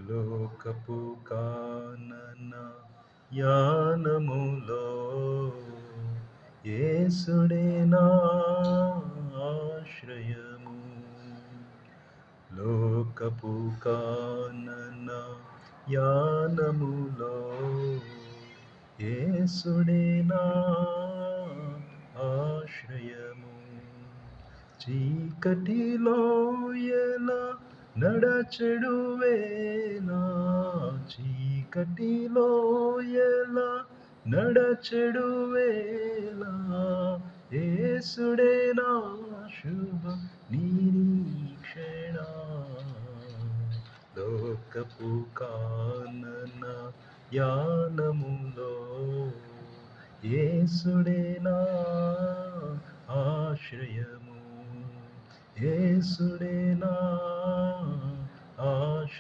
లోకపు కానన యానములో యేసుడే నా ఆశ్రయము. లోకపు కానన యానములో యేసుడే నా ఆశ్రయము. చీకటిలో ఎలా నడచెడు వేళ, చీకటిలో ఎలా నడచెడు వేళ, యేసుడే నా శుభ నిరీక్షణ. లోకపు కానన యానములో యేసుడే నా ఆశ్రయము. యేసుడే నా ఆశ్రయము.